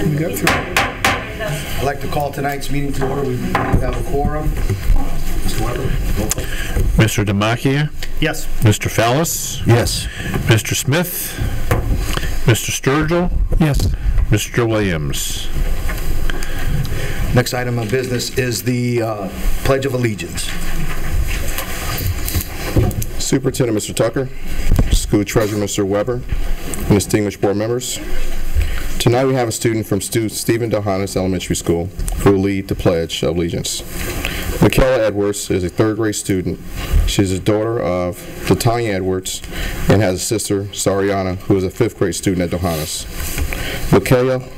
We got three. I'd like to call tonight's meeting to order. We have a quorum. Mr. Weber, roll call. Mr. Damachia? Yes. Mr. Fallis? Yes. Mr. Smith? Mr. Sturgill? Yes. Mr. Williams? Next item of business is the Pledge of Allegiance. Superintendent Mr. Tucker, School Treasurer Mr. Weber, and distinguished board members. Tonight we have a student from Stephen Delhannes Elementary School who will lead the Pledge of Allegiance. Michaela Edwards is a third-grade student. She is a daughter of Latanya Edwards and has a sister, Sariana, who is a fifth-grade student at Delhannes.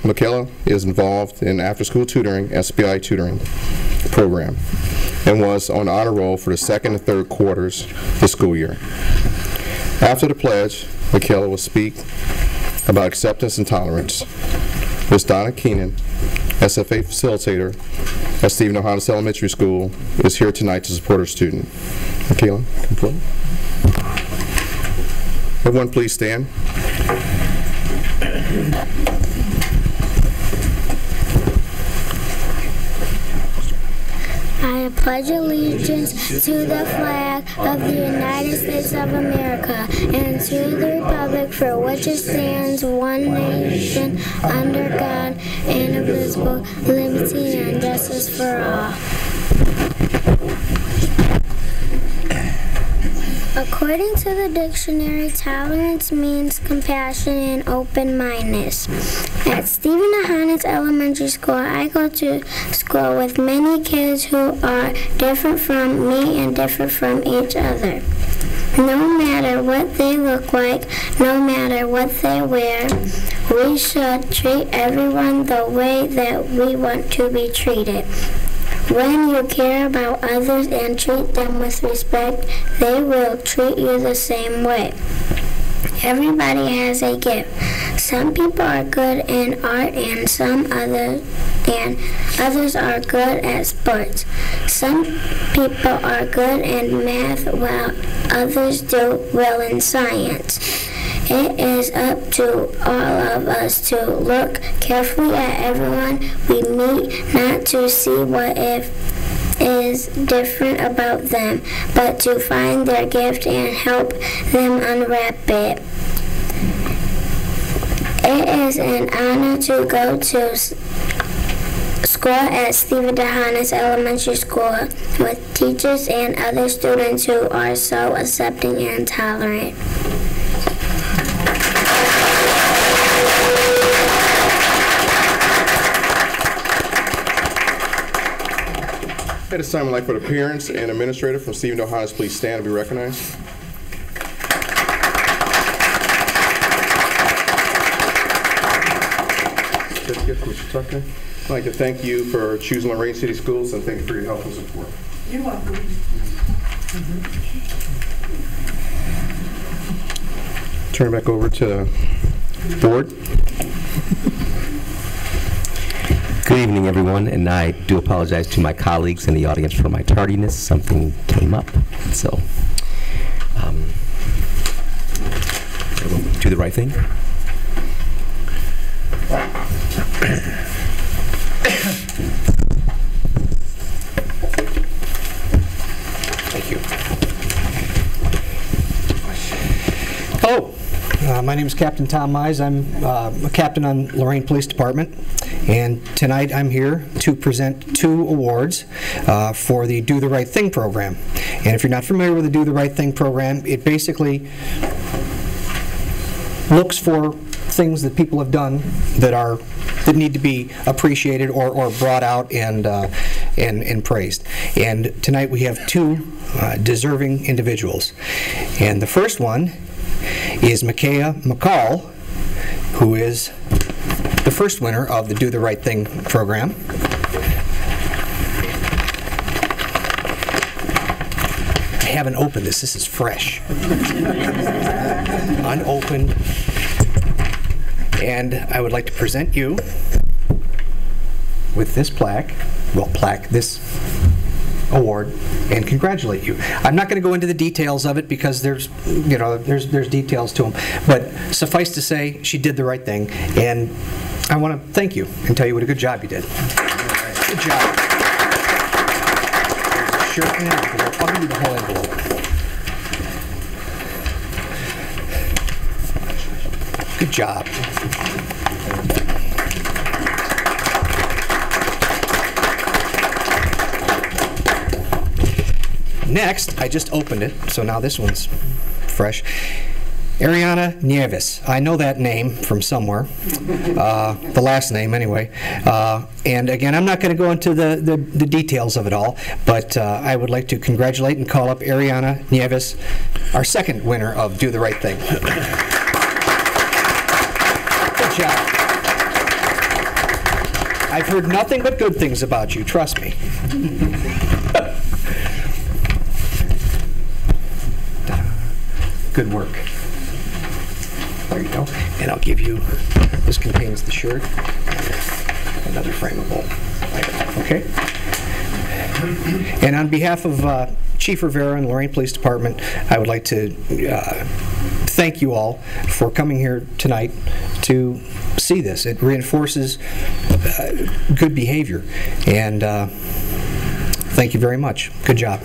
Michaela is involved in after-school tutoring, SBI tutoring program, and was on honor roll for the second and third quarters this school year. After the pledge, Michaela will speak about acceptance and tolerance. Ms. Donna Keenan, SFA facilitator at Stephen Delhannes Elementary School, is here tonight to support her student. Michaela, come forward. Everyone please stand. I pledge allegiance to the flag of the United States of America and to the republic for which it stands, one nation, under God, indivisible, liberty and justice for all. According to the dictionary, tolerance means compassion and open-mindedness. At Stephen Delhannes Elementary School, I go to school with many kids who are different from me and different from each other. No matter what they look like, no matter what they wear, we should treat everyone the way that we want to be treated. When you care about others and treat them with respect, they will treat you the same way. Everybody has a gift. Some people are good in art and others are good at sports. Some people are good in math while others do well in science. It is up to all of us to look carefully at everyone we meet, not to see what is different about them, but to find their gift and help them unwrap it. It is an honor to go to school at Stephen Delhannes Elementary School with teachers and other students who are so accepting and tolerant. At this time, I'd like for the parents and administrator from Stephen Delhannes please stand and be recognized. Certificate from Mr. Tucker. I'd like to thank you for choosing Lorain City Schools and thank you for your help and support. You're welcome. Turn it back over to the board. Good evening, everyone, and I do apologize to my colleagues in the audience for my tardiness. Something came up, so do the right thing. Thank you. Hello. My name is Captain Tom Mize. I'm a captain on Lorain Police Department, and tonight I'm here to present 2 awards for the Do the Right Thing program. And if you're not familiar with the Do the Right Thing program, it basically looks for things that people have done that need to be appreciated or brought out and praised. And tonight we have 2 deserving individuals. And the first one is Micaiah McCall, who is the first winner of the Do the Right Thing program. I haven't opened this. This is fresh. Unopened. And I would like to present you with this this award, and congratulate you. I'm not going to go into the details of it because there's details to them, but suffice to say, she did the right thing, and I want to thank you and tell you what a good job you did. Good job. Shirt and envelope. I'll give you the whole envelope. Good job. Next, I just opened it, so now this one's fresh. Ariana Nieves. I know that name from somewhere, the last name anyway. And again, I'm not going to go into the details of it all, but I would like to congratulate and call up Ariana Nieves, our second winner of Do the Right Thing. Good job. I've heard nothing but good things about you, trust me. Good work. There you go. And I'll give you, this contains the shirt, another frameable item, okay? And on behalf of Chief Rivera and Lorain Police Department, I would like to thank you all for coming here tonight to see this. It reinforces good behavior, and thank you very much. Good job.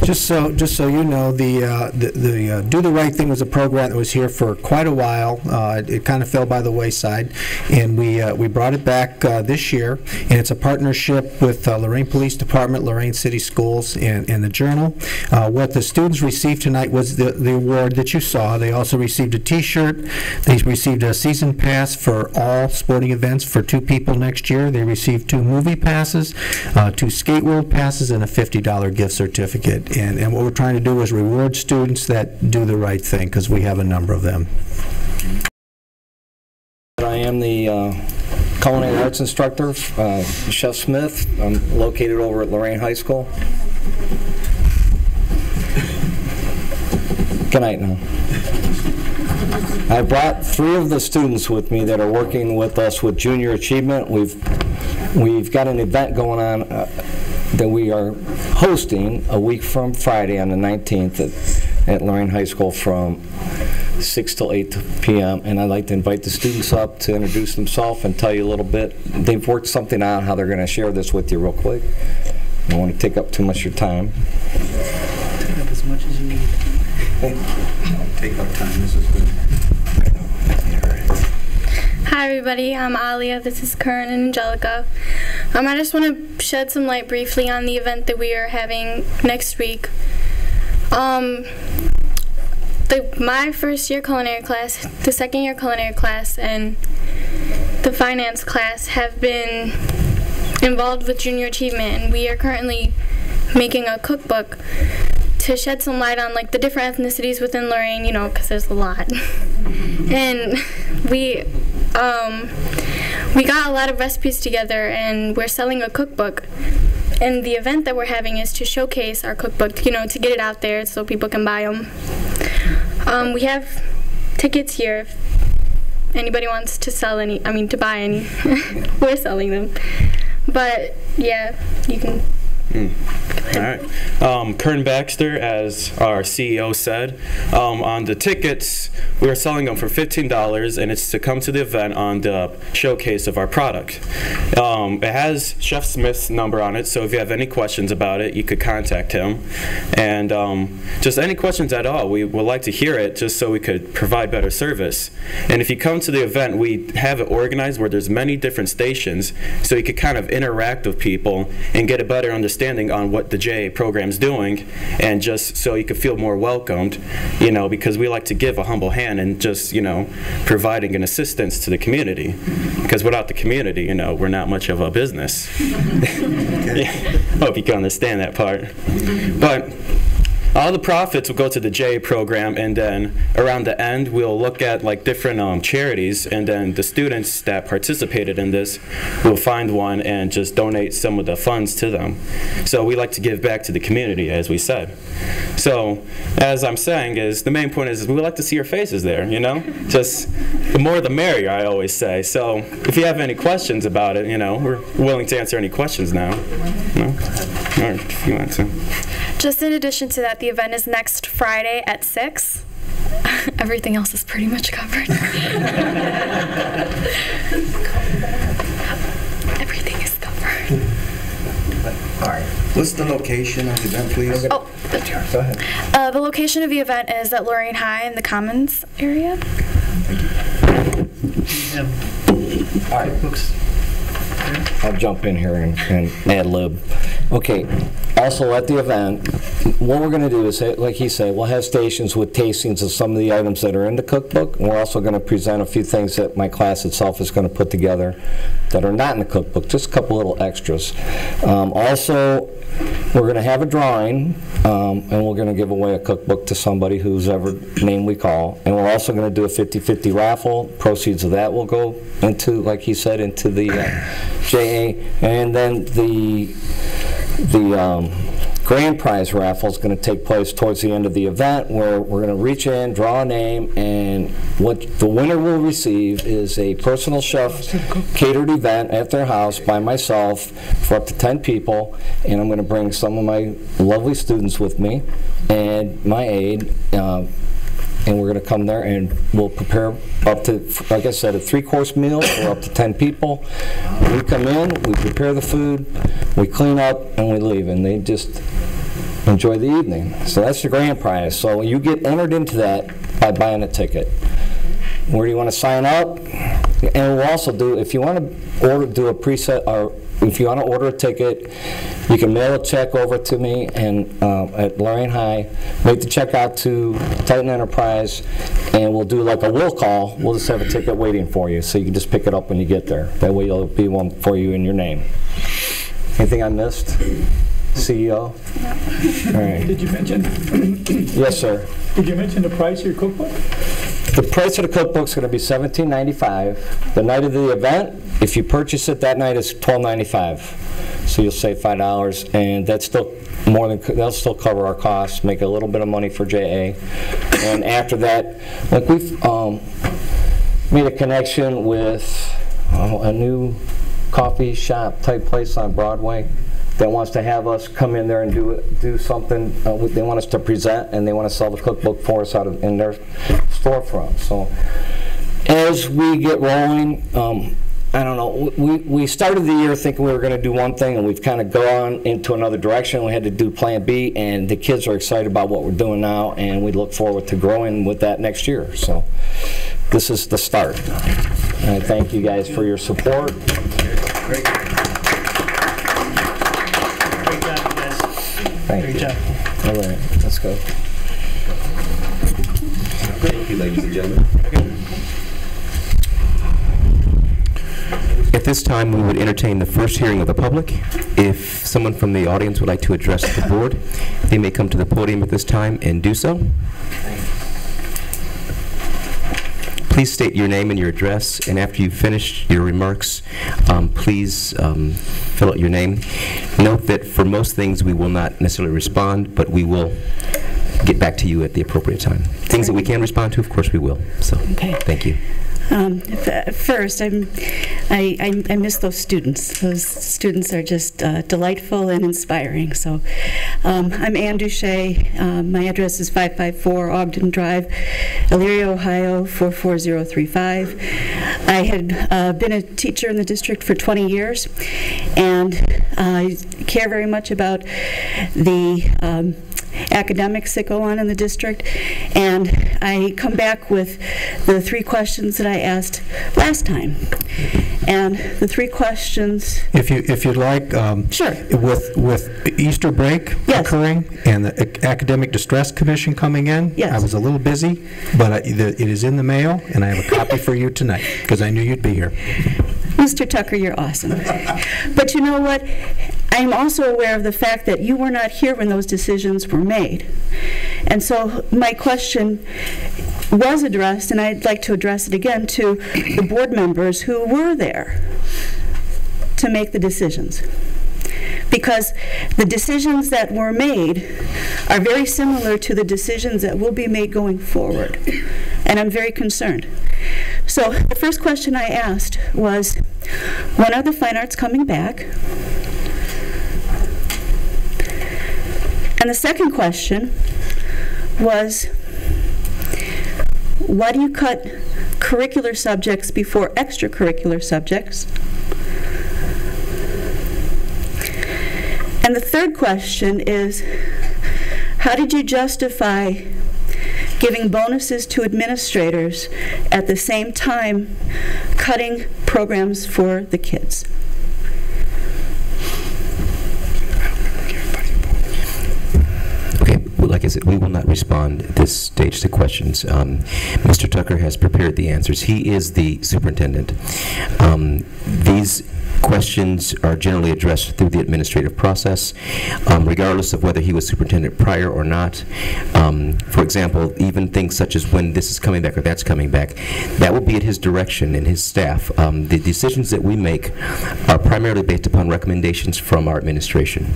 Just so you know, the Do the Right Thing was a program that was here for quite a while. It kind of fell by the wayside, and we brought it back this year. And it's a partnership with Lorain Police Department, Lorain City Schools, and the Journal. What the students received tonight was the award that you saw. They also received a T-shirt. They received a season pass for all sporting events for 2 people next year. They received 2 movie passes, 2 Skate World passes, and a $50 gift certificate. And what we're trying to do is reward students that do the right thing, because we have a number of them. I am the culinary arts instructor, Chef Smith. I'm located over at Lorain High School. Good night now. I brought 3 of the students with me that are working with us with Junior Achievement. We've got an event going on that we are hosting a week from Friday on the 19th at Lorain High School from 6 till 8 p.m. And I'd like to invite the students up to introduce themselves and tell you a little bit. They've worked something out, how they're going to share this with you real quick. I don't want to take up too much of your time. Take up as much as you need. Take up time, this is good. Hi everybody, I'm Alia, this is Kern and Angelica. I just want to shed some light briefly on the event that we are having next week. My first year culinary class, the second year culinary class, and the finance class have been involved with Junior Achievement, and we are currently making a cookbook to shed some light on like the different ethnicities within Lorain, you know, because there's a lot. And we got a lot of recipes together, and we're selling a cookbook. And the event that we're having is to showcase our cookbook, you know, to get it out there so people can buy them. We have tickets here if anybody wants to sell any, to buy any. We're selling them. But yeah, you can. All right. Kern Baxter, as our CEO said, on the tickets, we are selling them for $15, and it's to come to the event on the showcase of our product. It has Chef Smith's number on it, so if you have any questions about it, you could contact him. And just any questions at all, we would like to hear it just so we could provide better service. And if you come to the event, we have it organized where there's many different stations, so you could kind of interact with people and get a better understanding on what the JA program's doing, and just so you could feel more welcomed, you know, because we like to give a humble hand and just, you know, providing an assistance to the community, because without the community, you know, we're not much of a business. Yeah. Hope you can understand that part. But all the profits will go to the JA program, and then around the end we'll look at like different charities, and then the students that participated in this will find one and just donate some of the funds to them. So we like to give back to the community, as we said. So as I'm saying, is the main point is we like to see your faces there, you know? Just the more the merrier, I always say. So if you have any questions about it, you know, we're willing to answer any questions now. No? All right, if you want to. Just in addition to that, the event is next Friday at 6. Everything else is pretty much covered. Everything is covered. All right. What's the location of the event, please? Oh, Go ahead. the location of the event is at Lorain High in the Commons area. All right. I'll jump in here and ad lib. Okay, also at the event, what we're going to do is, like he said, we'll have stations with tastings of some of the items that are in the cookbook, and we're also going to present a few things that my class itself is going to put together that are not in the cookbook, just a couple little extras. Also, we're going to have a drawing, and we're going to give away a cookbook to somebody whose ever name we call. And we're also going to do a 50-50 raffle. Proceeds of that will go into, like he said, into the JA. And then the grand prize raffle is going to take place towards the end of the event, where we're going to reach in, draw a name, and what the winner will receive is a personal chef catered event at their house by myself for up to 10 people, and I'm going to bring some of my lovely students with me and my aide, and we're going to come there and we'll prepare up to, like I said, a 3-course meal for up to 10 people. We come in, we prepare the food, we clean up, and we leave, and they just enjoy the evening. So that's the grand prize. So you get entered into that by buying a ticket. Where do you want to sign up? And we'll also do, if you want to do a preset, or if you want to order a ticket, you can mail a check over to me and at Lorain High, make the check out to Titan Enterprise, and we'll do like a will call. We'll just have a ticket waiting for you, so you can just pick it up when you get there. That way it'll be one for you in your name. Anything I missed? CEO? No. All right. Did you mention? Yes, sir. Did you mention the price of your cookbook? The price of the cookbook is going to be $17.95. The night of the event, if you purchase it that night, is $12.95. So you'll save $5, and that's still more than, that'll still cover our costs, make a little bit of money for JA. And after that, like we've made a connection with a new coffee shop type place on Broadway that wants to have us come in there and do something. They want us to present, and they want to sell the cookbook for us out in their storefront. So as we get rolling, I don't know, we started the year thinking we were going to do one thing, and we've kind of gone into another direction. We had to do plan B, and the kids are excited about what we're doing now, and we look forward to growing with that next year. So this is the start. And I thank you guys for your support. Great. Thank you. All right, let's go. Thank you, ladies and gentlemen. At this time, we would entertain the first hearing of the public. If someone from the audience would like to address the board, they may come to the podium at this time and do so. Please state your name and your address, and after you've finished your remarks, please fill out your name. Note that for most things we will not necessarily respond, but we will get back to you at the appropriate time. Things that we can respond to, of course we will. So, okay. Thank you. First, I miss those students. Those students are just delightful and inspiring. So, I'm Ann Duche. My address is 554 Ogden Drive, Elyria, Ohio 44035. I had been a teacher in the district for 20 years, and I care very much about the academics that go on in the district, and I come back with the 3 questions that I asked last time. And the 3 questions. If you'd like, sure. With Easter break occurring and the Academic Distress Commission coming in, I was a little busy, but it is in the mail, and I have a copy for you tonight because I knew you'd be here. Mr. Tucker, you're awesome. But you know what? I'm also aware of the fact that you were not here when those decisions were made. And so my question was addressed, and I'd like to address it again, to the board members who were there to make the decisions. Because the decisions that were made are very similar to the decisions that will be made going forward. And I'm very concerned. So the first question I asked was, when are the fine arts coming back? And the second question was, why do you cut curricular subjects before extracurricular subjects? And the third question is, how did you justify giving bonuses to administrators at the same time cutting programs for the kids? Okay, well, like I said, we will not respond at this stage to questions. Mr. Tucker has prepared the answers. He is the superintendent. These questions are generally addressed through the administrative process, regardless of whether he was superintendent prior or not. For example, even things such as when this is coming back or that's coming back, that will be at his direction and his staff. The decisions that we make are primarily based upon recommendations from our administration,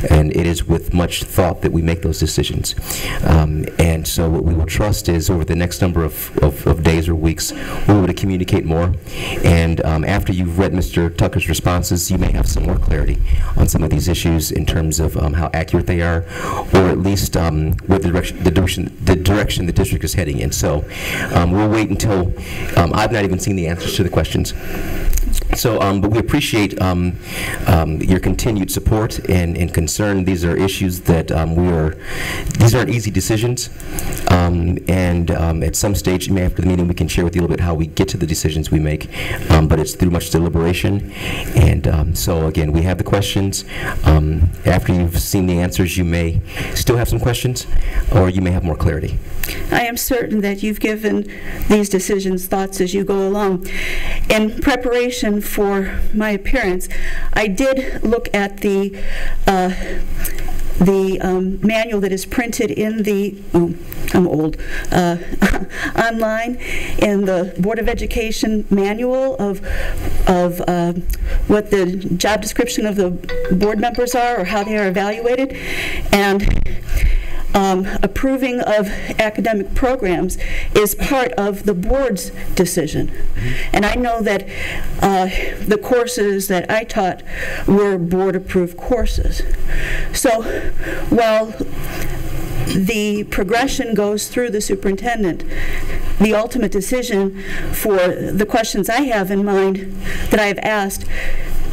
and it is with much thought that we make those decisions. And so what we will trust is over the next number of days or weeks, we'll be able to communicate more. And after you've read Mr. Tucker's responses, you may have some more clarity on some of these issues in terms of how accurate they are, or at least what the direction the district is heading in. So we'll wait until I've not even seen the answers to the questions. So, but we appreciate your continued support and concern. These are issues that these aren't easy decisions, and at some stage, maybe after the meeting, we can share with you a little bit how we get to the decisions we make, but it's through much deliberation. And so, again, we have the questions. After you've seen the answers, you may still have some questions, or you may have more clarity. I am certain that you've given these decisions thoughts as you go along. In preparation for my appearance, I did look at the manual that is printed in the, I'm old, online, in the Board of Education manual of what the job description of the board members are or how they are evaluated. And approving of academic programs is part of the board's decision. And I know that the courses that I taught were board-approved courses. So while the progression goes through the superintendent, the ultimate decision for the questions I have in mind that I have asked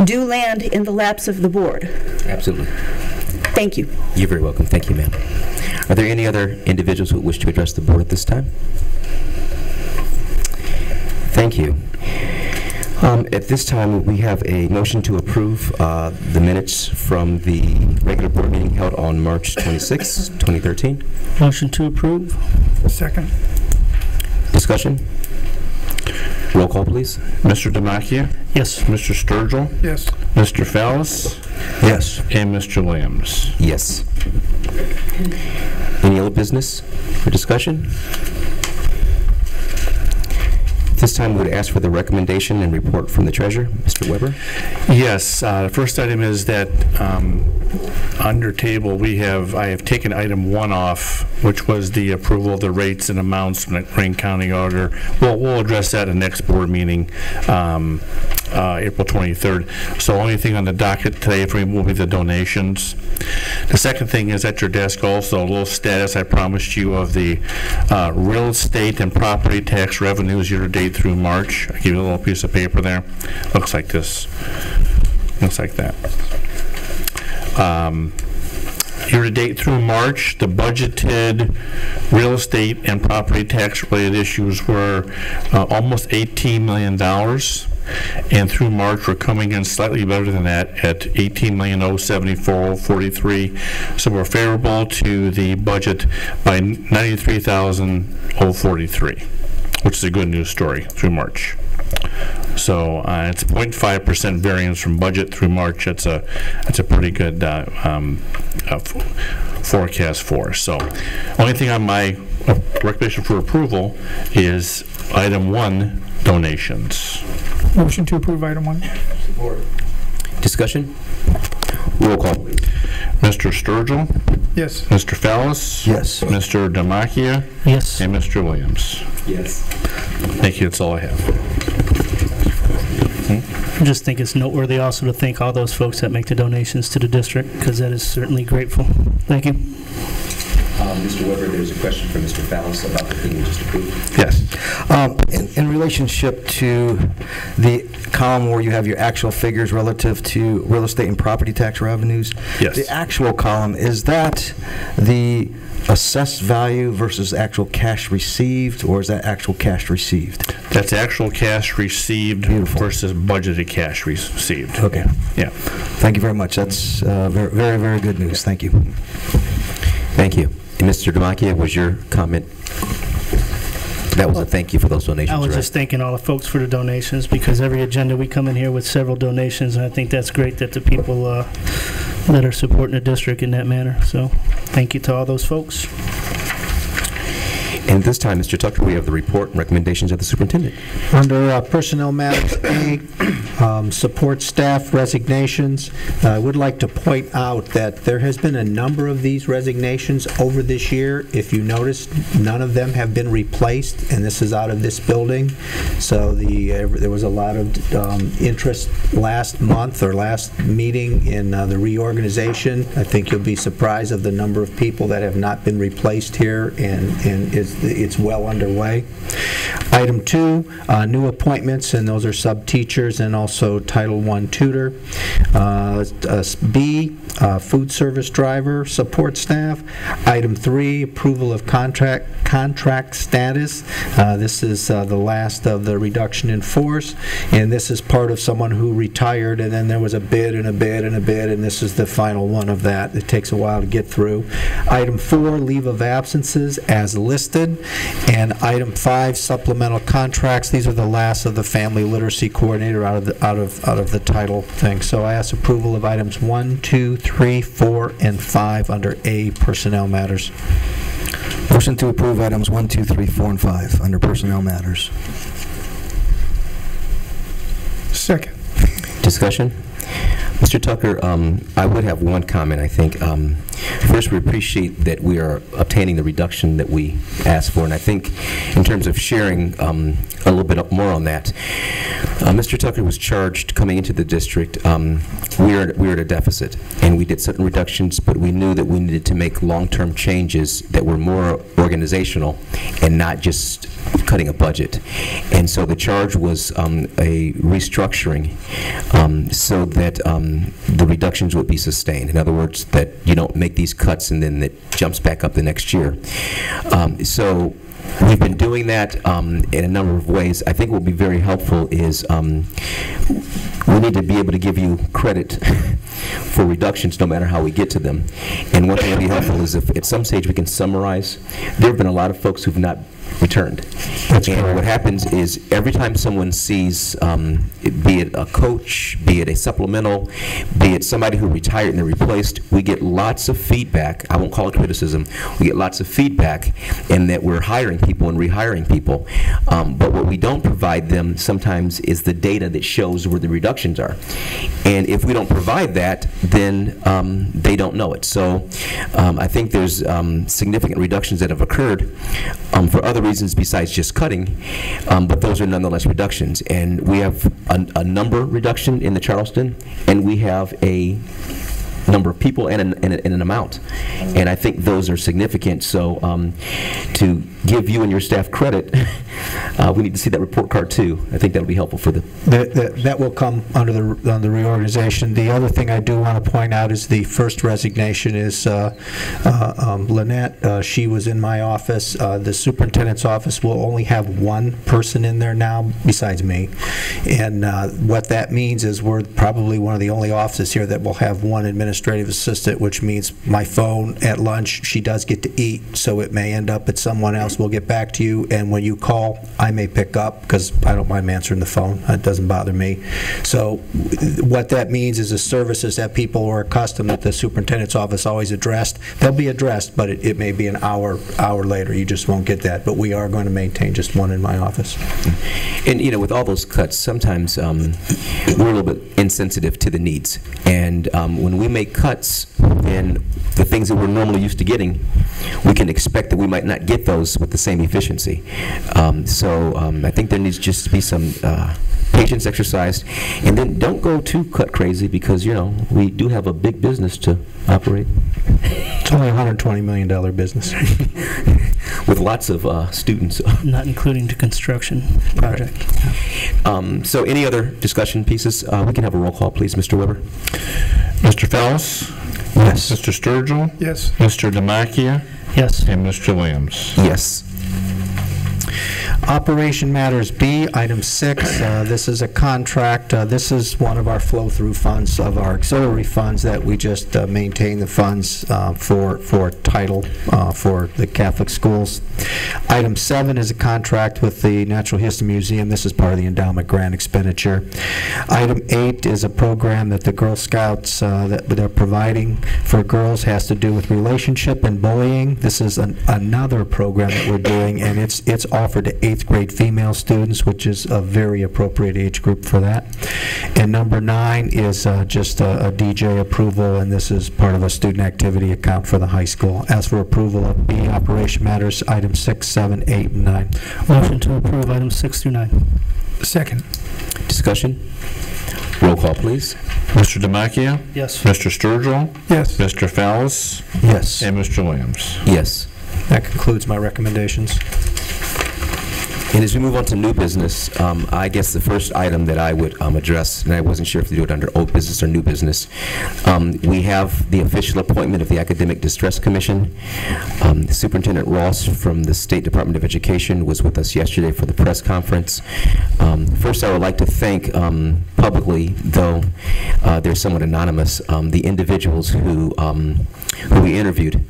do land in the laps of the board. Absolutely. Thank you. You're very welcome. Thank you, ma'am. Are there any other individuals who wish to address the board at this time? Thank you. At this time, we have a motion to approve the minutes from the regular board meeting held on March 26, 2013. Motion to approve. Second. Discussion? Roll call, please. Mr. Demakia? Yes. Mr. Sturgill? Yes. Mr. Fallis? Yes. And Mr. Williams? Yes. Any other business for discussion? This time, we would ask for the recommendation and report from the treasurer. Mr. Weber? Yes. The first item is that under table I have taken item 1 off, which was the approval of the rates and amounts from the Lorain County Auditor. We'll address that in the next board meeting, April 23rd. So only thing on the docket today for me will be the donations. The second thing is at your desk also a little status I promised you of the real estate and property tax revenues year-to-date through March. I give you a little piece of paper there. Looks like this. Looks like that. Year-to-date through March, the budgeted real estate and property tax-related issues were almost $18 million. And through March, we're coming in slightly better than that at $18,074,043. So we're favorable to the budget by $93,043, which is a good news story through March. So it's 0.5% variance from budget through March. That's a pretty good forecast for us. So only thing on my recommendation for approval is item 1, donations. Motion to approve item 1. Support. Discussion? Roll call. Mr. Sturgill? Yes. Mr. Fallis? Yes. Mr. Demakia? Yes. And Mr. Williams? Yes. Thank you. That's all I have. I just think it's noteworthy also to thank all those folks that make the donations to the district, because that is certainly grateful. Thank you. Mr. Weber, there's a question from Mr. Fallis about the thing we just approved. Yes. In relationship to the column where you have your actual figures relative to real estate and property tax revenues, Yes. the actual column, is that the assessed value versus actual cash received, or is that actual cash received? That's actual cash received versus budgeted cash received. Okay. Yeah. Thank you very much. That's very, very, very good news. Thank you. Thank you. And Mr. Demakia, was your comment? That was a thank you for those donations, I was right? just thanking all the folks for the donations, because every agenda we come in here with several donations, and I think that's great that the people that are supporting the district in that manner. So thank you to all those folks. And this time, Mr. Tucker, we have the report and recommendations of the superintendent. Under Personnel Matters A, support staff resignations, I would like to point out that there has been a number of these resignations over this year. If you notice, none of them have been replaced, and this is out of this building. So there was a lot of interest last month or last meeting in the reorganization. I think you'll be surprised of the number of people that have not been replaced here, and it's well underway. Item 2, new appointments, and those are sub-teachers and also Title I tutor. B, food service driver, support staff. Item 3, approval of contract status. This is the last of the reduction in force, and this is part of someone who retired, and then there was a bid and a bid and a bid, and this is the final one of that. It takes a while to get through. Item 4, leave of absences as listed. And item 5, supplemental contracts. These are the last of the family literacy coordinator out of the title thing. So I ask approval of items 1, 2, 3, 4, and 5 under A, personnel matters. Motion to approve items 1, 2, 3, 4, and 5 under personnel matters. Second. Discussion? Mr. Tucker, I would have one comment, I think. First, we appreciate that we are obtaining the reduction that we asked for, and I think in terms of sharing a little bit more on that, Mr. Tucker was charged coming into the district. We were at a deficit, and we did certain reductions, but we knew that we needed to make long-term changes that were more organizational and not just cutting a budget. And so the charge was a restructuring so that the reductions would be sustained. In other words, that you don't make these cuts and then it jumps back up the next year. So we've been doing that in a number of ways. I think what will be very helpful is we need to be able to give you credit for reductions no matter how we get to them. And one thing that would be helpful is if at some stage we can summarize. There have been a lot of folks who've not returned. That's and correct. What happens is every time someone sees, be it a coach, be it a supplemental, be it somebody who retired and they're replaced, we get lots of feedback. I won't call it criticism. We get lots of feedback in that we're hiring people and rehiring people. But what we don't provide them sometimes is the data that shows where the reductions are. And if we don't provide that, then they don't know it. So I think there's significant reductions that have occurred for other reasons besides just cutting, but those are nonetheless reductions. And we have a number reduction in the Charleston, and we have a number of people and an amount. And I think those are significant. So to give you and your staff credit, we need to see that report card too. I think that will be helpful for the... That will come under the reorganization. The other thing I do want to point out is the first resignation is Lynette. She was in my office. The superintendent's office will only have one person in there now besides me. And what that means is we're probably one of the only offices here that will have one administrative assistant, which means my phone at lunch, she does get to eat, so it may end up at someone else. We'll get back to you, and when you call, I may pick up because I don't mind answering the phone. It doesn't bother me. So what that means is the services that people are accustomed that the superintendent's office always addressed, they'll be addressed, but it may be an hour later. You just won't get that. But we are going to maintain just one in my office. And, you know, with all those cuts, sometimes we're a little bit insensitive to the needs. And when we make make cuts in the things that we're normally used to getting, we can expect that we might not get those with the same efficiency. So I think there needs just to be some patience exercised, and then don't go too cut crazy, because we do have a big business to operate. It's only a $120 million business. With lots of students. Not including the construction project. Right. So any other discussion pieces? We can have a roll call, please. Mr. Weber? Mr. Fells? Yes. Mr. Sturgill? Yes. Mr. Demakia? Yes. And Mr. Williams? Yes. Operation Matters B, item 6. This is a contract. This is one of our flow-through funds of our auxiliary funds that we just maintain the funds for title for the Catholic schools. Item 7 is a contract with the Natural History Museum. This is part of the endowment grant expenditure. Item 8 is a program that the Girl Scouts that they're providing for girls, has to do with relationship and bullying. This is another program that we're doing, and it's offered to 8th grade female students, which is a very appropriate age group for that. And number 9 is just a DJ approval, and this is part of a student activity account for the high school. As for approval of B, Operation Matters, items 6, 7, 8, and 9. Motion to approve items 6 through 9. Second. Discussion? Roll call, please. Mr. Demakia? Yes. Mr. Sturgill? Yes. Mr. Fells? Yes. And Mr. Williams? Yes. That concludes my recommendations. And as we move on to new business, I guess the first item that I would address, and I wasn't sure if to do it under old business or new business, we have the official appointment of the Academic Distress Commission. Superintendent Ross from the State Department of Education was with us yesterday for the press conference. First, I would like to thank publicly, though they're somewhat anonymous, the individuals who we interviewed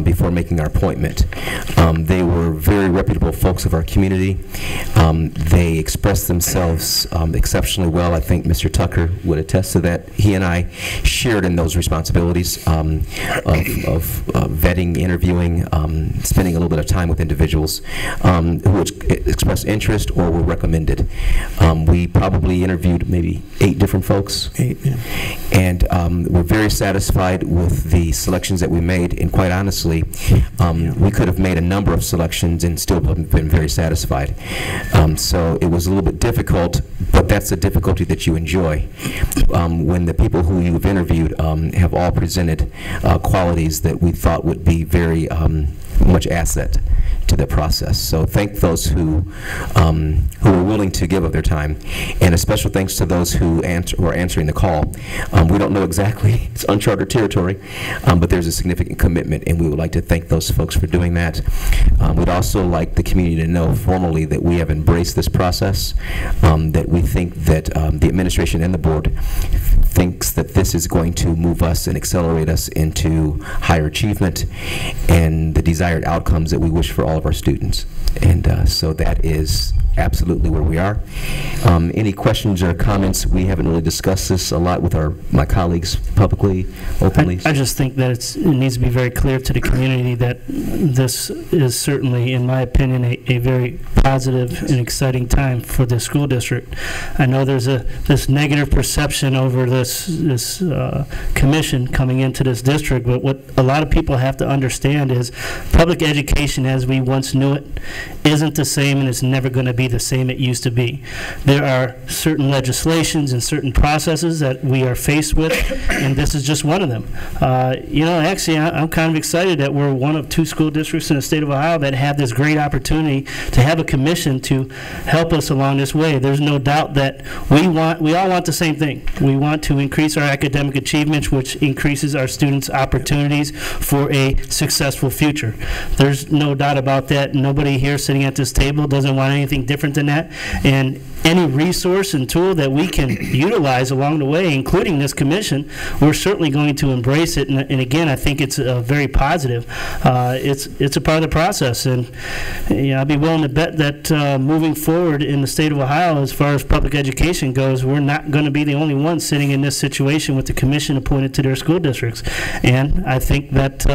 before making our appointment. They were very reputable folks of our community. They expressed themselves exceptionally well. I think Mr. Tucker would attest to that. He and I shared in those responsibilities of vetting, interviewing, spending a little bit of time with individuals who expressed interest or were recommended. We probably interviewed maybe 8 different folks. 8, yeah. And we're very satisfied with the selections that we made, and quite honestly, we could have made a number of selections and still been very satisfied. So it was a little bit difficult, but that's the difficulty that you enjoy when the people who you've interviewed have all presented qualities that we thought would be very much asset to the process. So thank those who were willing to give up their time, and a special thanks to those who are answering the call. We don't know exactly, it's uncharted territory, but there's a significant commitment, and we would like to thank those folks for doing that. We'd also like the community to know formally that we have embraced this process, that we think that the administration and the board thinks that this is going to move us and accelerate us into higher achievement and the desired outcomes that we wish for all of our students. And so that is absolutely where we are. Any questions or comments? We haven't really discussed this a lot with my colleagues publicly, openly. I just think that it needs to be very clear to the community that this is certainly, in my opinion, a very positive and exciting time for the school district. I know there's this negative perception over this commission coming into this district, but what a lot of people have to understand is public education as we once knew it isn't the same, and it's never going to be the same it used to be. There are certain legislations and certain processes that we are faced with, and this is just one of them. Actually, I'm kind of excited that we're one of 2 school districts in the state of Ohio that have this great opportunity to have a commission to help us along this way. There's no doubt that we all want the same thing. We want to increase our academic achievements, which increases our students' opportunities for a successful future. There's no doubt about that. Nobody here sitting at this table doesn't want anything different than that. And any resource and tool that we can utilize along the way, including this commission, we're certainly going to embrace it. And again, I think it's very positive. It's a part of the process, and I'd be willing to bet that moving forward in the state of Ohio, as far as public education goes, we're not going to be the only ones sitting in this situation with the commission appointed to their school districts. And I think that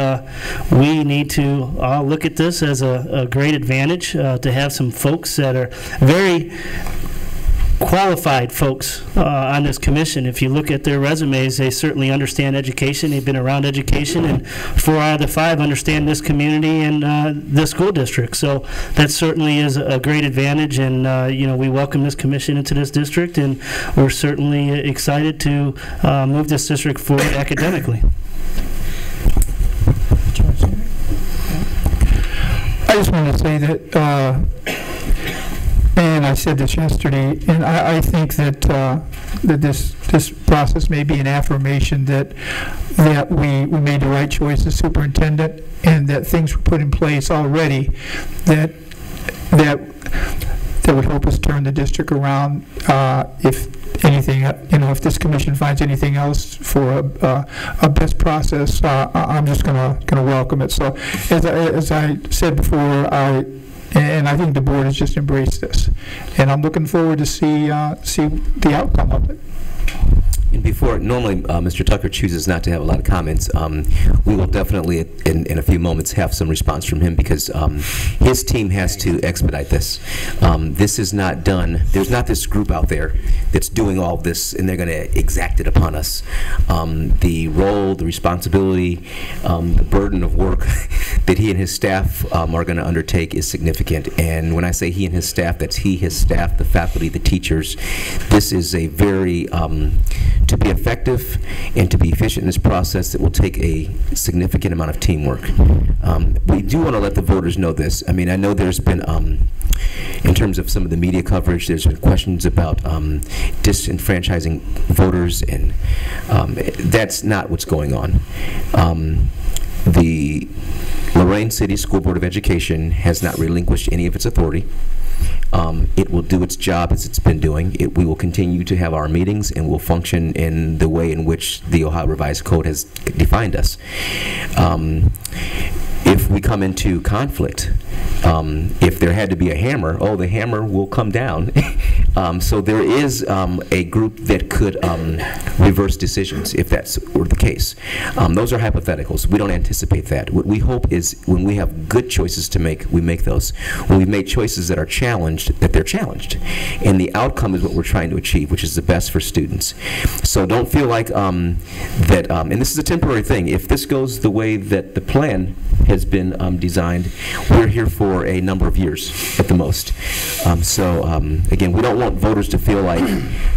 we need to all look at this as a great advantage to have some folks that are very qualified folks on this commission. If you look at their resumes, they certainly understand education. They've been around education, and 4 out of the 5 understand this community and the school district. So that certainly is a great advantage, and we welcome this commission into this district, and we're certainly excited to move this district forward academically. I just want to say that, and I said this yesterday, and I think that that this process may be an affirmation that we made the right choice as superintendent, and that things were put in place already that would help us turn the district around. If anything, if this commission finds anything else for a best process, I'm just gonna welcome it. So, as I said before, I think the board has just embraced this, and I'm looking forward to see the outcome of it. And before, normally Mr. Tucker chooses not to have a lot of comments. We will definitely, in a few moments, have some response from him because his team has to expedite this. This is not done. There's not this group out there that's doing all this, and they're going to exact it upon us. The role, the responsibility, the burden of work that he and his staff are going to undertake is significant. And when I say he and his staff, that's he, his staff, the faculty, the teachers. This is a very to be effective and to be efficient in this process, it will take a significant amount of teamwork. We do want to let the voters know this. I mean, I know there's been, in terms of some of the media coverage, there's been questions about disenfranchising voters, and that's not what's going on. The Lorain City School Board of Education has not relinquished any of its authority. It will do its job as it's been doing. We will continue to have our meetings and will function in the way in which the Ohio Revised Code has defined us. If we come into conflict, if there had to be a hammer, the hammer will come down. So there is a group that could reverse decisions if that's were the case. Those are hypotheticals. We don't anticipate that. What we hope is when we have good choices to make, we make those. When we make choices that are challenged, that they're challenged. And the outcome is what we're trying to achieve, which is the best for students. So don't feel like that, and this is a temporary thing. If this goes the way that the plan has been designed, we're here for a number of years at the most. Again, we don't want voters to feel like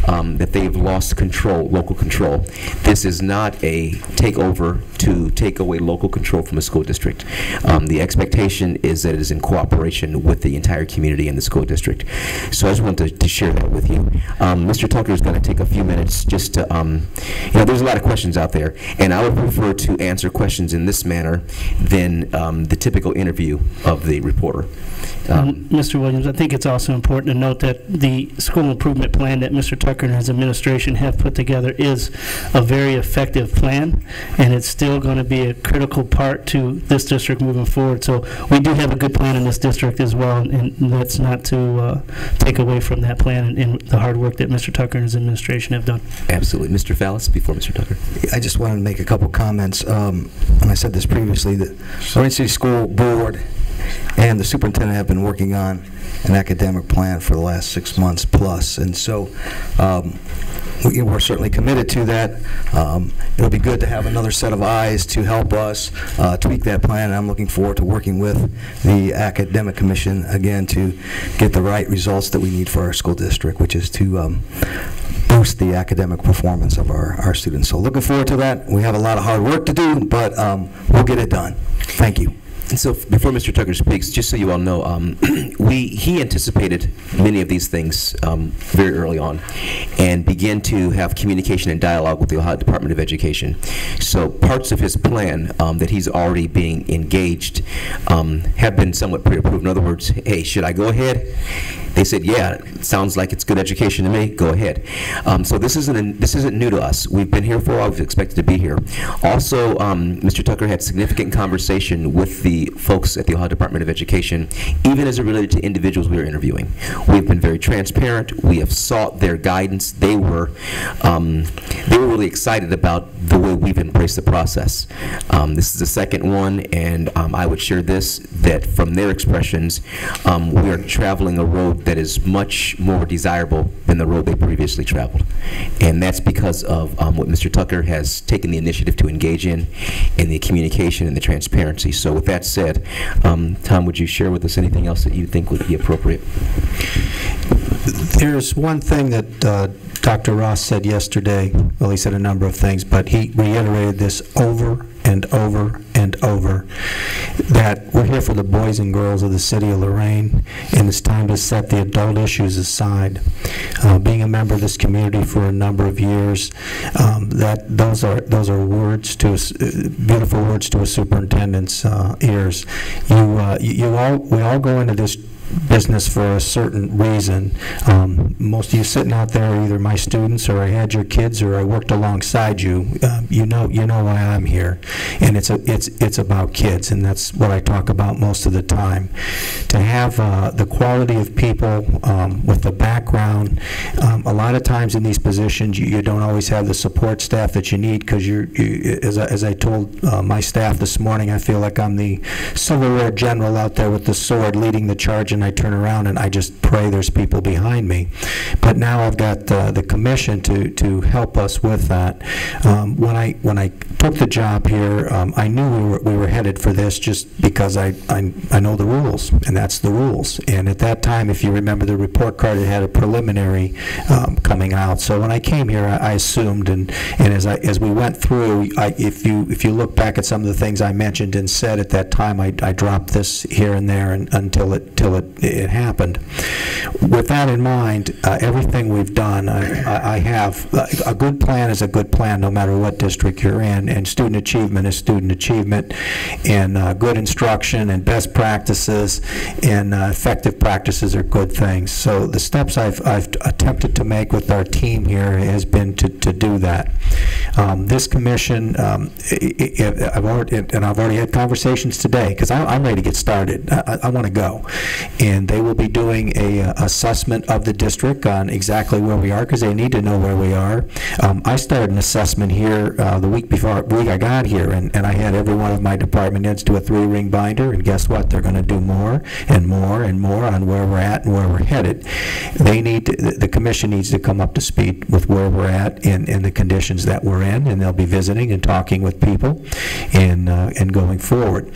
that they've lost control, local control. This is not a takeover to take away local control from a school district. The expectation is that it is in cooperation with the entire community and the school district. So I just wanted to share that with you. Mr. Tucker is going to take a few minutes just to, there's a lot of questions out there, and I would prefer to answer questions in this manner than the typical interview of the reporter. Mr. Williams, I think it's also important to note that the school improvement plan that Mr. Tucker and his administration have put together is a very effective plan, and it's still going to be a critical part to this district moving forward. So we do have a good plan in this district as well, and that's not to take away from that plan and the hard work that Mr. Tucker and his administration have done. Absolutely. Mr. Fallis, before Mr. Tucker. I just wanted to make a couple comments. And I said this previously, the Lorain City School Board and the superintendent have been working on an academic plan for the last 6 months plus, and so we're certainly committed to that. It'll be good to have another set of eyes to help us tweak that plan, and I'm looking forward to working with the Academic Commission again to get the right results that we need for our school district, which is to boost the academic performance of our students. So looking forward to that. We have a lot of hard work to do, but we'll get it done. Thank you. And so before Mr. Tucker speaks, just so you all know, he anticipated many of these things very early on and began to have communication and dialogue with the Ohio Department of Education. So parts of his plan that he's already being engaged have been somewhat pre-approved. In other words, hey, should I go ahead? They said, yeah, it sounds like it's good education to me, go ahead. So this isn't new to us. We've been here for a while, we've expected to be here. Also, Mr. Tucker had significant conversation with the folks at the Ohio Department of Education, even as it related to individuals we were interviewing. We've been very transparent, we have sought their guidance. They were really excited about the way we've embraced the process. This is the second one, and I would share this, that from their expressions, we are traveling a road that is much more desirable than the road they previously traveled. And that's because of what Mr. Tucker has taken the initiative to engage in the communication and the transparency. So with that said, Tom, would you share with us anything else that you think would be appropriate? There's one thing that Dr. Ross said yesterday. Well, he said a number of things, but he reiterated this over and over and over, that we're here for the boys and girls of the city of Lorain, and it's time to set the adult issues aside. Being a member of this community for a number of years, those are words to beautiful words to a superintendent's ears. We all go into this business for a certain reason. Most of you sitting out there are either my students, or I had your kids, or I worked alongside you. You know why I'm here, and it's about kids, and that's what I talk about most of the time. To have the quality of people with the background, a lot of times in these positions you don't always have the support staff that you need, because as I told my staff this morning, I feel like I'm the silverware general out there with the sword leading the charge, and I turn around and I just pray there's people behind me. But now I've got the commission to help us with that. When I took the job here, I knew we were headed for this, just because I know the rules, and that's the rules. And at that time, if you remember the report card, it had a preliminary coming out. So when I came here, I assumed, and as we went through, if you look back at some of the things I mentioned and said at that time, I dropped this here and there until it happened. With that in mind, everything we've done, I have a good plan is a good plan no matter what district you're in, and student achievement is student achievement, and good instruction and best practices and effective practices are good things. So the steps I've attempted to make with our team here has been to do that. This commission, I've already had conversations today, because I'm ready to get started. I want to go. And they will be doing a assessment of the district on exactly where we are, because they need to know where we are. I started an assessment here the week I got here, and I had every one of my department heads do a 3-ring binder, and guess what? They're going to do more and more and more on where we're at and where we're headed. The commission needs to come up to speed with where we're at and the conditions that we're in, and they'll be visiting and talking with people and going forward.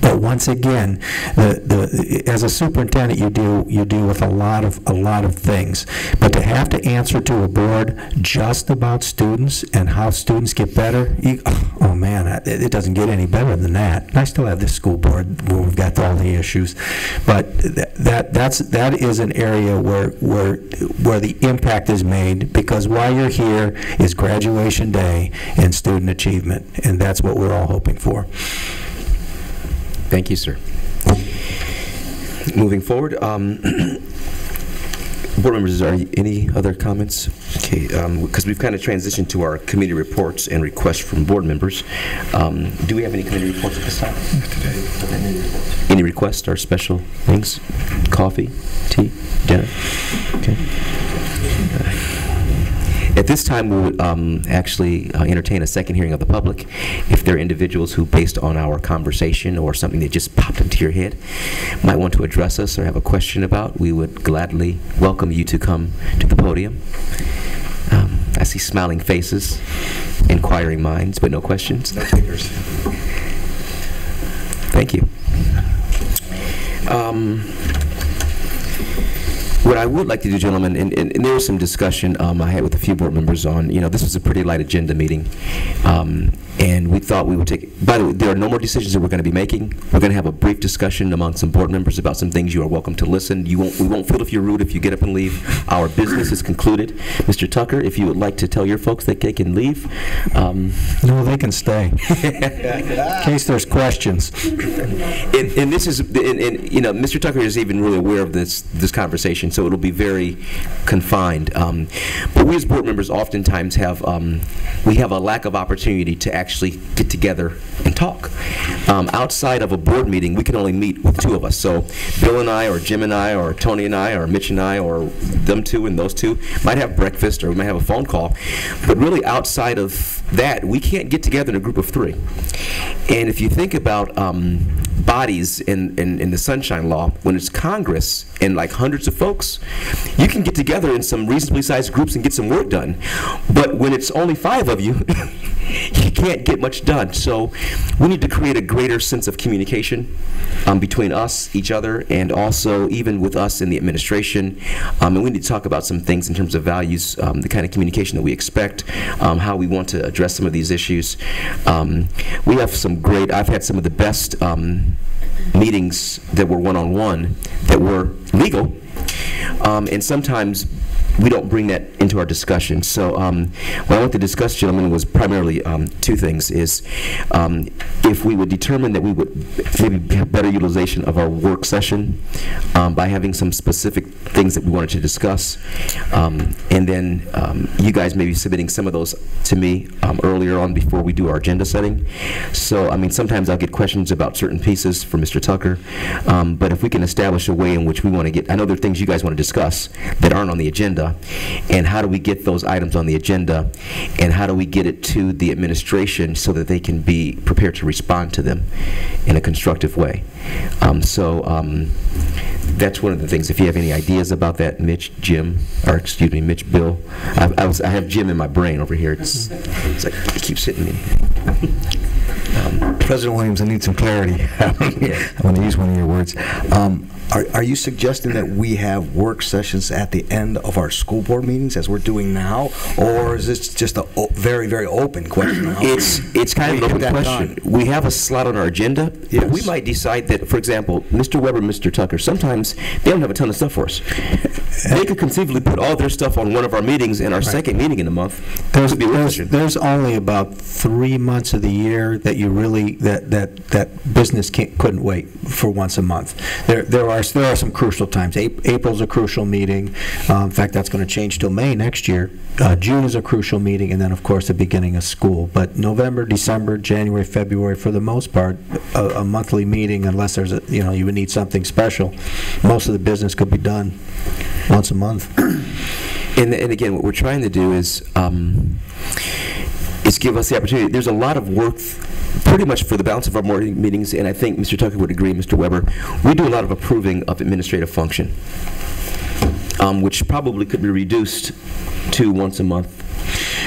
But once again, as a superintendent, you deal with a lot of things. But to have to answer to a board just about students and how students get better, oh man, it doesn't get any better than that. And I still have this school board where we've got all the issues, but that is an area where the impact is made, because while you're here is graduation day and student achievement, and that's what we're all hoping for. Thank you, sir. Moving forward, board members, are there any other comments? Okay, because we've kind of transitioned to our committee reports and requests from board members. Do we have any committee reports at this time? Any requests or special things? Coffee, tea, dinner? Okay. At this time, we would actually entertain a second hearing of the public. If there are individuals who, based on our conversation or something that just popped into your head, might want to address us or have a question about, we would gladly welcome you to come to the podium. I see smiling faces, inquiring minds, but no questions. No takers. Thank you. What I would like to do, gentlemen, and there was some discussion I had with a few board members on, this was a pretty light agenda meeting, and we thought we would take, by the way, there are no more decisions that we're going to be making. We're going to have a brief discussion among some board members about some things. You are welcome to listen. We won't feel if you're rude if you get up and leave. Our business is concluded. Mr. Tucker, if you would like to tell your folks that they can leave. No, they can stay. In case there's questions. And this is, Mr. Tucker is even really aware of this conversation, so it'll be very confined. But we as board members oftentimes have a lack of opportunity to actually get together and talk. Outside of a board meeting, we can only meet with 2 of us. So Bill and I, or Jim and I, or Tony and I, or Mitch and I, or them 2 and those 2 might have breakfast, or we might have a phone call. But really outside of that, we can't get together in a group of 3. And if you think about bodies in the Sunshine Law, when it's Congress and like hundreds of folks, you can get together in some reasonably sized groups and get some work done. But when it's only 5 of you, you can't get much done. So we need to create a greater sense of communication between us, each other, and also even with us in the administration. And we need to talk about some things in terms of values, the kind of communication that we expect, how we want to address some of these issues. We have some great, I've had some of the best meetings that were one-on-one that were legal, and sometimes we don't bring that into our discussion. So what I want to discuss, gentlemen, was primarily 2 things. Is if we would determine that we would maybe have better utilization of our work session by having some specific things that we wanted to discuss, and then you guys maybe submitting some of those to me earlier on before we do our agenda setting. So, I mean, sometimes I'll get questions about certain pieces from Mr. Tucker, but if we can establish a way in which we want to get, I know there are things you guys want to discuss that aren't on the agenda, and how do we get those items on the agenda, and how do we get it to the administration so that they can be prepared to respond to them in a constructive way. That's one of the things. If you have any ideas about that, Mitch, Jim, or excuse me, Mitch, Bill. I have Jim in my brain over here. It's like it keeps hitting me. President Williams, I need some clarity. I want to use one of your words. Are you suggesting that we have work sessions at the end of our school board meetings, as we're doing now, or is this just a very, very open question? It's kind of an open question. We have a slot on our agenda. Yes. We might decide that, for example, Mr. Weber, Mr. Tucker, sometimes they don't have a ton of stuff for us. They could conceivably put all their stuff on one of our meetings in our second meeting in the month. There's only about 3 months of the year that you really that business couldn't wait for once a month. There are some crucial times. April's a crucial meeting. In fact, that's going to change till May next year. June is a crucial meeting, and then of course the beginning of school. But November, December, January, February, for the most part, a monthly meeting, unless there's you would need something special. Most of the business could be done once a month. And again, what we're trying to do is give us the opportunity. There's a lot of work pretty much for the balance of our morning meetings, and I think Mr. Tucker would agree, Mr. Weber, we do a lot of approving of administrative function, which probably could be reduced to once a month.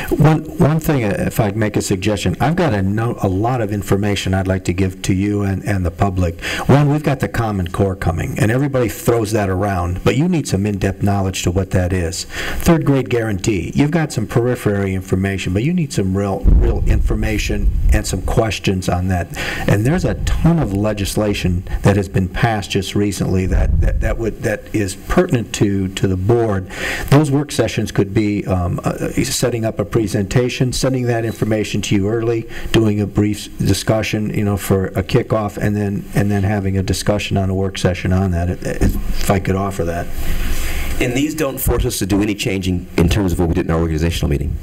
One thing, if I make a suggestion, I've got a lot of information I'd like to give to you and the public. One, we've got the Common Core coming, and everybody throws that around, but you need some in-depth knowledge to what that is. 3rd grade guarantee, you've got some periphery information, but you need some real information and some questions on that. And there's a ton of legislation that has been passed just recently that is pertinent to the board. Those work sessions could be setting up a presentation, sending that information to you early, doing a brief discussion, for a kickoff, and then having a discussion on a work session on that, if I could offer that. And these don't force us to do any changing in terms of what we did in our organizational meeting.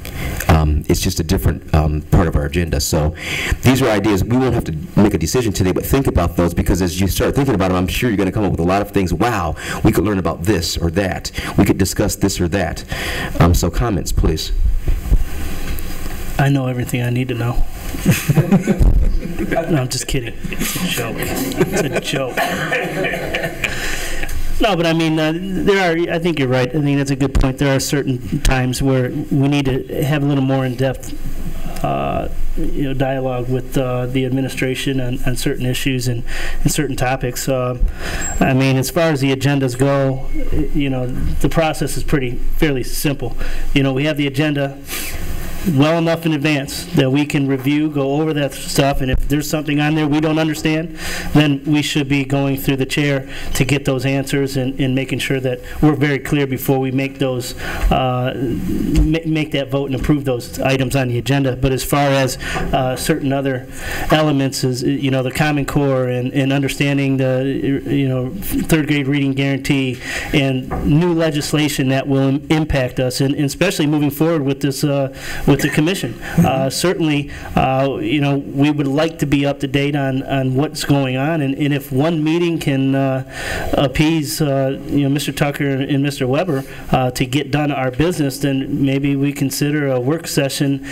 It's just a different part of our agenda. So these are ideas. We won't have to make a decision today, but think about those, because as you start thinking about them, I'm sure you're going to come up with a lot of things. Wow, we could learn about this or that. We could discuss this or that. So comments, please. I know everything I need to know. No, I'm just kidding. It's a joke. It's a joke. No, but I mean, I think you're right. I think that's a good point. There are certain times where we need to have a little more in-depth dialogue with the administration on certain issues and certain topics. I mean, as far as the agendas go, the process is fairly simple. We have the agenda well enough in advance that we can review, go over that stuff, and if there's something on there we don't understand, then we should be going through the chair to get those answers and making sure that we're very clear before we make those make that vote and approve those items on the agenda. But as far as certain other elements, is the Common Core and understanding the 3rd grade reading guarantee and new legislation that will impact us, and especially moving forward with this with the commission. Certainly, we would like to be up to date on what's going on, and if one meeting can appease Mr. Tucker and Mr. Weber to get done our business, then maybe we consider a work session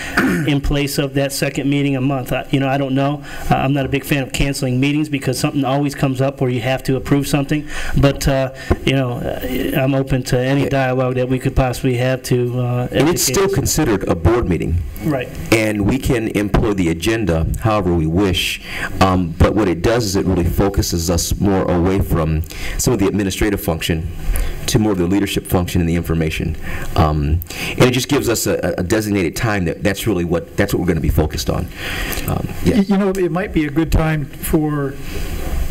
in place of that second meeting a month. I don't know. I'm not a big fan of canceling meetings because something always comes up where you have to approve something, but I'm open to any dialogue that we could possibly have to and it's still considered a board meeting. Right. And we can employ the agenda however we wish, but what it does is it really focuses us more away from some of the administrative function to more of the leadership function and the information. And it just gives us a designated time that's really what we're going to be focused on. It might be a good time for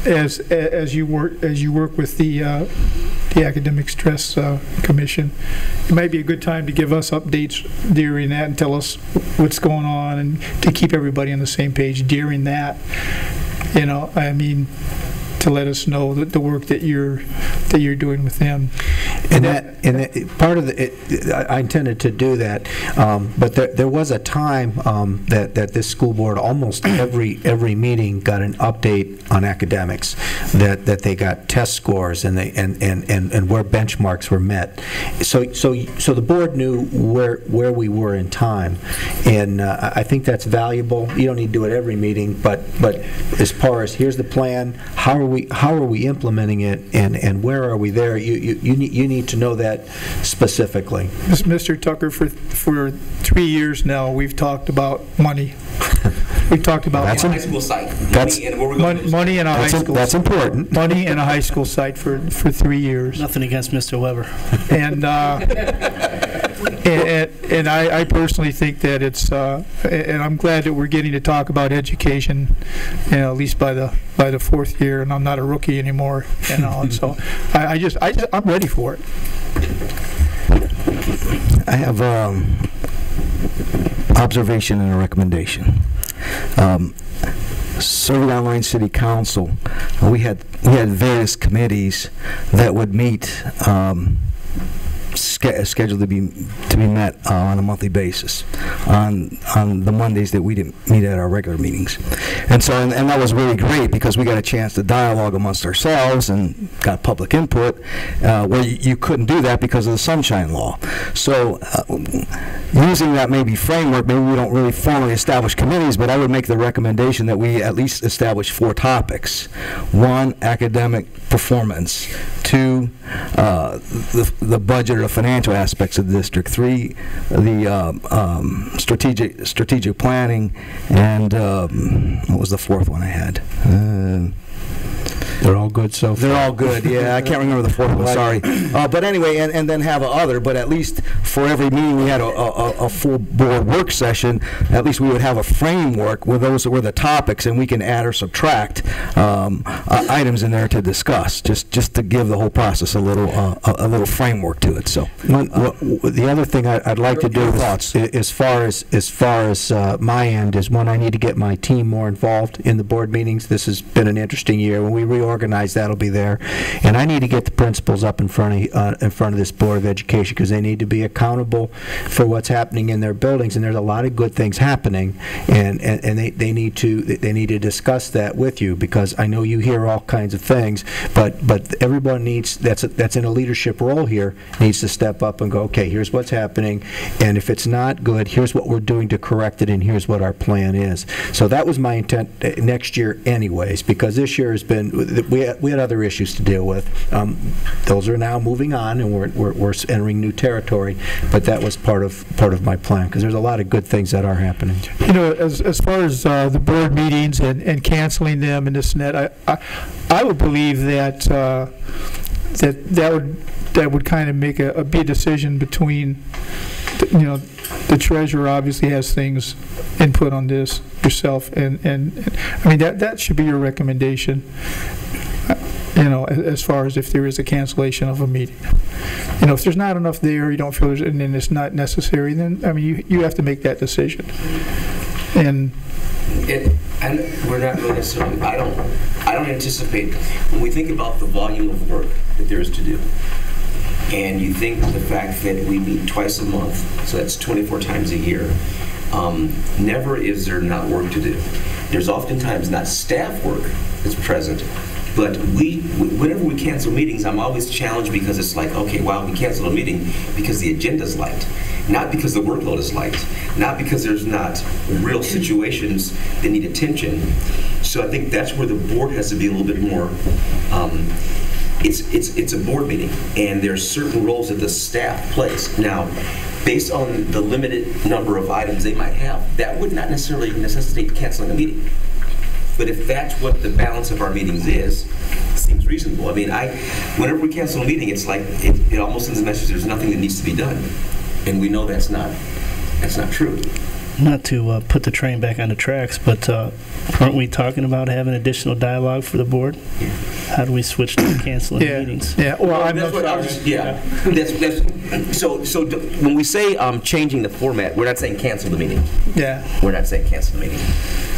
as you work with the Academic Stress Commission, it might be a good time to give us updates during that and tell us what's going on and to keep everybody on the same page during that. To let us know the work that you're doing with them. And part of I intended to do that, but there was a time that this school board almost every meeting got an update on academics, that they got test scores and where benchmarks were met. So the board knew where we were in time, and I think that's valuable. You don't need to do it every meeting, but as far as here's the plan, how are we implementing it, and where are we there? You need to know that specifically. Mr. Tucker, for 3 years now, we've talked about money. We've talked about high school site. Money in a high school. That's important. Money in a high school site for 3 years. Nothing against Mr. Weber. And and I personally think that it's and I'm glad that we're getting to talk about education, at least by the fourth year, and I'm not a rookie anymore, and so I'm ready for it. I have observation and a recommendation. Serving on Lorain City Council, we had various committees that would meet, scheduled to be met on a monthly basis on the Mondays that we didn't meet at our regular meetings, and that was really great because we got a chance to dialogue amongst ourselves and got public input where you couldn't do that because of the Sunshine Law. So using that maybe framework, maybe we don't really formally establish committees, but I would make the recommendation that we at least establish 4 topics. 1, academic performance. 2, the budget or the financial aspects of the district. 3, the strategic planning, and what was the 4th one I had? They're all good so far. They're all good, yeah. I can't remember the 4th one, sorry. But anyway, and then have other, but at least for every meeting we had a full board work session, at least we would have a framework where those were the topics, and we can add or subtract items in there to discuss, just to give the whole process a little framework to it. So the other thing I'd like to do as far as my end is, one, I need to get my team more involved in the board meetings. This has been an interesting year. When we reorganize, that'll be there, and I need to get the principals up in front of this Board of Education, because they need to be accountable for what's happening in their buildings, and there's a lot of good things happening, and they need to discuss that with you, because I know you hear all kinds of things, but everyone that's in a leadership role here needs to step up and go, okay, here's what's happening, and if it's not good, here's what we're doing to correct it, and here's what our plan is. So that was my intent next year anyways, because this year has been, we had other issues to deal with. Those are now moving on, and we're entering new territory, but that was part of my plan, because there's a lot of good things that are happening. As far as the board meetings and canceling them and this and that, I would believe that that would kind of make be a decision between, the treasurer obviously has things input on this, yourself, and I mean that should be your recommendation. As far as if there is a cancellation of a meeting, if there's not enough there, you don't feel and then it's not necessary, then I mean you have to make that decision. And we're not really necessarily. I don't anticipate when we think about the volume of work that there is to do. and you think the fact that we meet twice a month, so that's 24 times a year, never is there not work to do. There's oftentimes not staff work that's present, but whenever we cancel meetings, I'm always challenged because it's like, okay, wow, we cancel a meeting because the agenda's light, not because the workload is light, not because there's not real situations that need attention. So I think that's where the board has to be a little bit more. It's a board meeting, and there are certain roles that the staff plays. Now, based on the limited number of items they might have, that would not necessarily necessitate canceling a meeting. But if that's what the balance of our meetings is, it seems reasonable. I mean, whenever we cancel a meeting, it's like it almost sends a message there's nothing that needs to be done, and we know that's not true. Not to put the train back on the tracks, but aren't we talking about having additional dialogue for the board? Yeah. How do we switch to canceling meetings? Yeah. Well, I'm that's what I was just, yeah. That's so when we say changing the format, we're not saying cancel the meeting. Yeah. We're not saying cancel the meeting.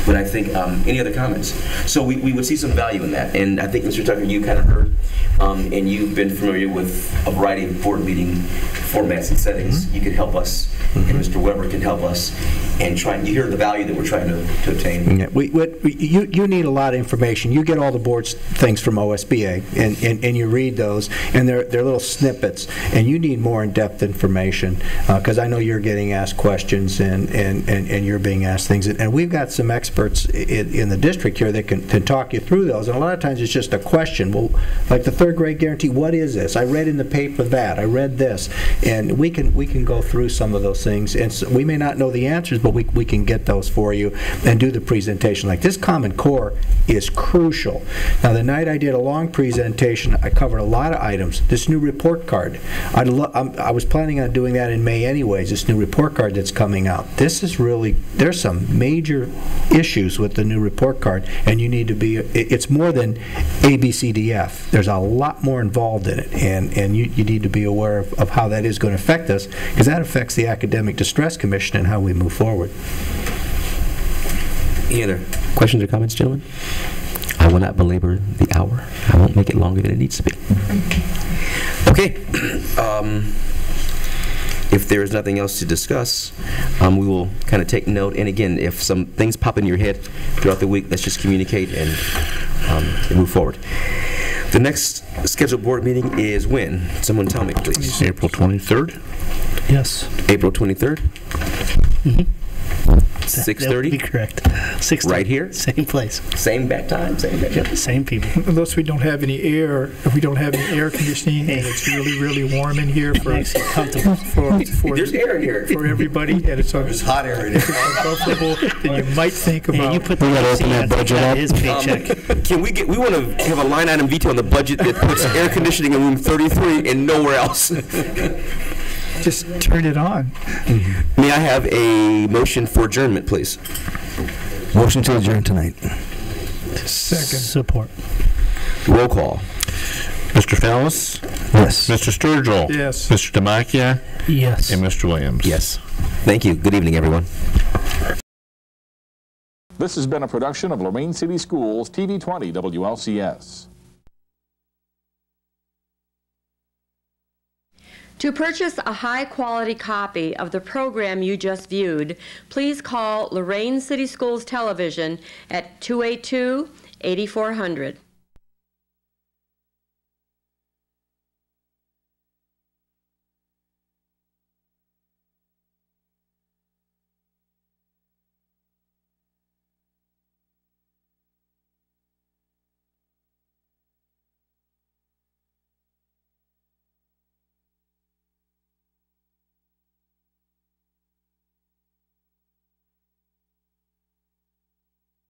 But I think, any other comments? So we would see some value in that. And I think, Mr. Tucker, you kind of heard, and you've been familiar with a variety of board meeting formats and settings. You could help us, and Mr. Weber can help us, and you hear the value that we're trying to obtain. Yeah, you need a lot of information. You get all the board's things from OSBA, and you read those, and they're little snippets, and you need more in-depth information, because I know you're getting asked questions, and you're being asked things, and we've got some experts in the district here that can talk you through those, and a lot of times it's just a question. Well, like the third grade guarantee, what is this? I read in the paper that. I read this, and we can go through some of those things, and so we may not know the answers, but we can get those for you and do the presentation. Like this Common Core is crucial. Now, the night I did a long presentation, I covered a lot of items. This new report card, I was planning on doing that in May anyways, this new report card that's coming out. This is really, there's some major issues with the new report card, and you need to be, it's more than A, B, C, D, F. There's a lot more involved in it, and you need to be aware of how that is going to affect us, because that affects the Academic Distress Commission and how we move forward. Any other questions or comments, gentlemen? I will not belabor the hour. I won't make it longer than it needs to be. Okay. If there is nothing else to discuss, we will kind of take note. And again, if some things pop in your head throughout the week, let's just communicate and move forward. The next scheduled board meeting is when? Someone tell me, please. April 23rd? Yes. April 23rd? Mm-hmm. 6:30? That would be correct. 6:30. Right here? Same place. Same bat time? Same bat time? Same people. Unless we don't have any air, if we don't have any air conditioning, and it's really, really warm in here for Makes it comfortable. There's air in here. For everybody, and it's hot air in here. uncomfortable, then you might think about. Yeah, you put the AC on his paycheck. We want to have a line item veto on the budget that puts air conditioning in room 33 and nowhere else. Just turn it on. May I have a motion for adjournment, please? Motion to adjourn tonight. Second. Support. Roll call. Mr. Fallis? Yes. Mr. Sturgill? Yes. Mr. Demakia? Yes. And Mr. Williams? Yes. Thank you. Good evening, everyone. This has been a production of Lorain City Schools, TV 20 WLCS. To purchase a high-quality copy of the program you just viewed, please call Lorain City Schools Television at 282-8400.